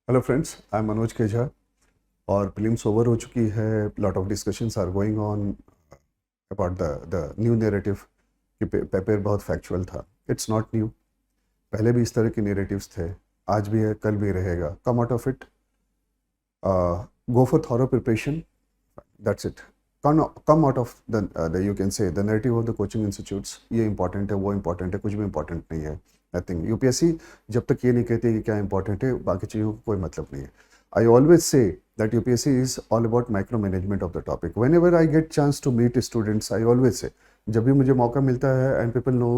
Hello friends, I am Manoj K Jha और prelims over हो चुकी है. Lot of discussions are going on about the new narrative कि paper बहुत फैक्चुअल था. It's not new. पहले भी इस तरह के नैरेटिव्स थे, आज भी है, कल भी रहेगा. Come out of it, go for thorough preparation, that's it. Come out of the you can say the narrative of the coaching institutes. ये इंपॉर्टेंट है, वो इंपॉर्टेंट है, कुछ भी इंपॉर्टेंट नहीं है. नथिंग. यूपीएससी जब तक ये नहीं कहती कि क्या इंपॉर्टेंट है, बाकी चीज़ों को कोई मतलब नहीं है. I always say that UPSC is all about micromanagement of the topic. Whenever I get chance to meet students, I always say, जब भी मुझे मौका मिलता है, and people know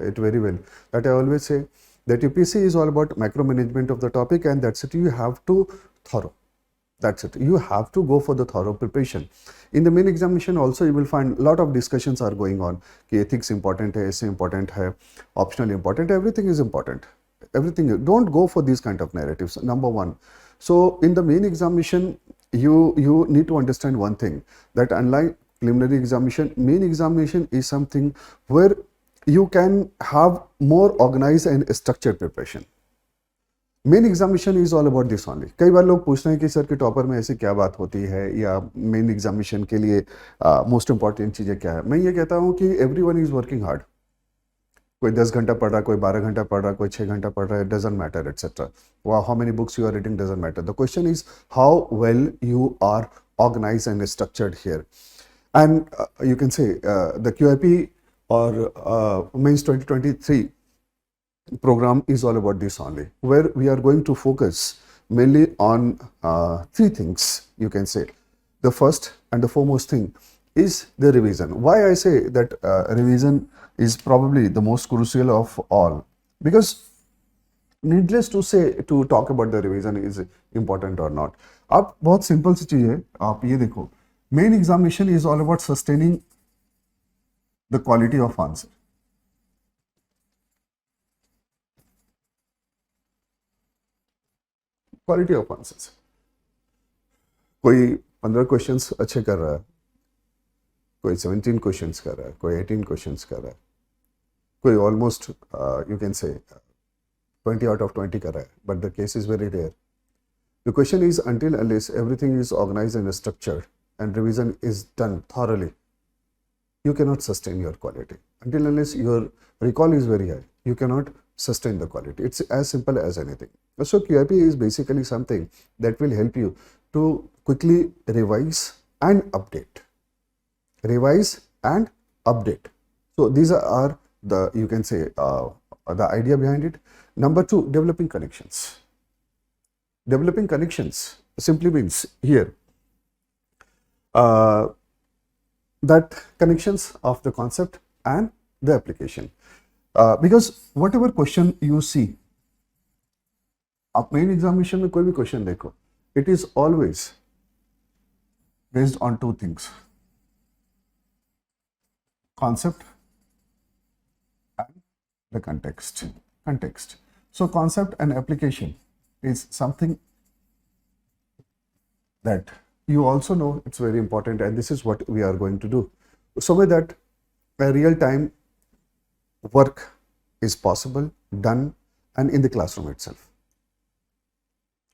it very well, that I always say that UPSC is all about micromanagement of the topic, and that's it. You have to thorough. That's it. You have to go for the thorough preparation. In the main examination also, you will find a lot of discussions are going on. कि ethics important है, essay important है, optional important, everything is important. Everything. Don't go for these kind of narratives. Number one. So in the main examination, you need to understand one thing, that unlike preliminary examination, main examination is something where you can have more organized and structured preparation. Main examination is all about this only. कई बार लोग पूछते हैं कि sir के topper में ऐसी क्या बात होती है, या मेन एग्जामिनेशन के लिए मोस्ट इंपॉर्टेंट चीज़ें क्या है. मैं ये कहता हूँ कि एवरीवन इज वर्किंग हार्ड. कोई 10 घंटा पढ़ रहा, कोई 12 घंटा पढ़ रहा, कोई 6 घंटा पढ़ रहा है, doesn't matter etcetera. How many books you are reading doesn't matter. The question is how well you are organize and structured here. And you can say the QIP और Mains 2023 program is all about this only, where we are going to focus mainly on three things, you can say. The first and the foremost thing is the revision. Why I say that revision is probably the most crucial of all, because needless to say to talk about the revision is important or not. अब बहुत simple सी चीज है. आप ये देखो, main examination is all about sustaining the quality of answer. Quality of answers. कोई 15 questions अच्छे कर रहा है, कोई 17 क्वेश्चंस कर रहा है, कोई 18 क्वेश्चंस कर रहा है, कोई ऑलमोस्ट यू कैन से 20 आउट ऑफ 20 कर रहा है, but the case is very rare. The question is until unless everything is organized and structured and revision is done thoroughly, you cannot sustain your quality. Until unless your recall is very high, you cannot sustain the quality. It's as simple as anything. So QIP is basically something that will help you to quickly revise and update. Revise and update. So these are the, you can say, the idea behind it. Number two, developing connections. Developing connections simply means here that connections of the concept and the application. Because whatever question you see, आप main examination में कोई भी question देखो, it is always based on two things, concept and the context. So concept and application is something that you also know it's very important, and this is what we are going to do, so that a real time work is possible, done, and in the classroom itself.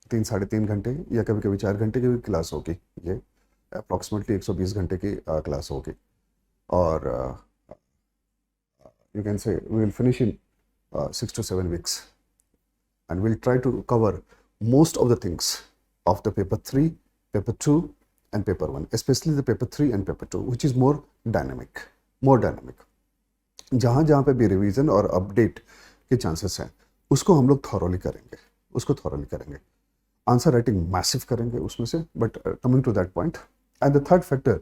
3-3.5 घंटे या कभी कभी 4 घंटे की भी class होगी. ये approximately 120 घंटे की क्लास होगी, और you can say we will finish in 6 to 7 weeks. And we'll try to cover most of the things of the paper 3, paper 2 and paper 1, especially the paper 3 and paper 2, which is more dynamic. जहाँ पे भी revision और update के chances हैं, उसको हम लोग thoroughly करेंगे. आंसर राइटिंग मैसिव करेंगे उसमें से. But coming to that point, and the third factor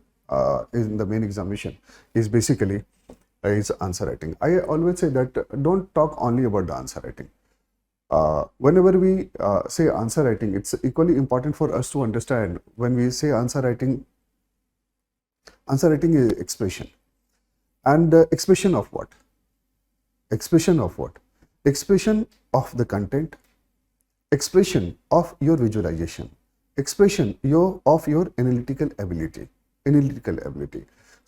in the main examination is basically is answer writing. I always say that don't talk only about the answer writing. Whenever we say answer writing, it's equally important for us to understand when we say answer writing is expression. And expression of what? Expression of the content, expression of your visualization, expression of your analytical ability.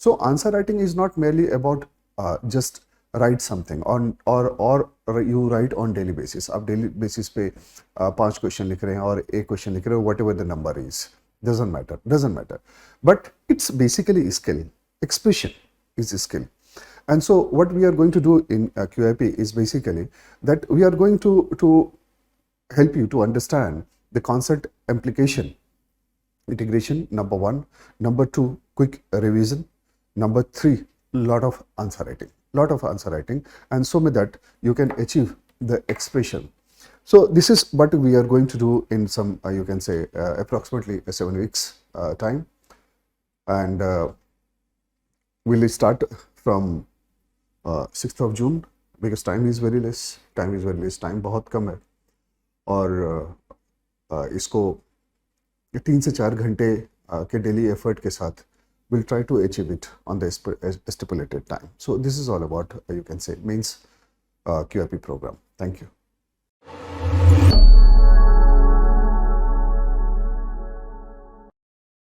So answer writing is not merely about just write something or you write on daily basis. आप daily basis पे 5 question लिख रहे हैं और एक question लिख रहे हो, whatever the number is, doesn't matter. But it's basically skill. Expression is a skill. And so what we are going to do in QIP is basically that we are going to help you to understand the concept implication, integration, number 1, number 2, quick revision, number 3, lot of answer writing, and so that you can achieve the expression. So this is what we are going to do in some you can say approximately 7 weeks time, and we'll start from 6th of June because time is very less, time बहुत कम है, और इसको 3 से 4 घंटे के daily effort के साथ we'll try to achieve it on the stipulated time. So this is all about you can say mains QIP program. Thank you.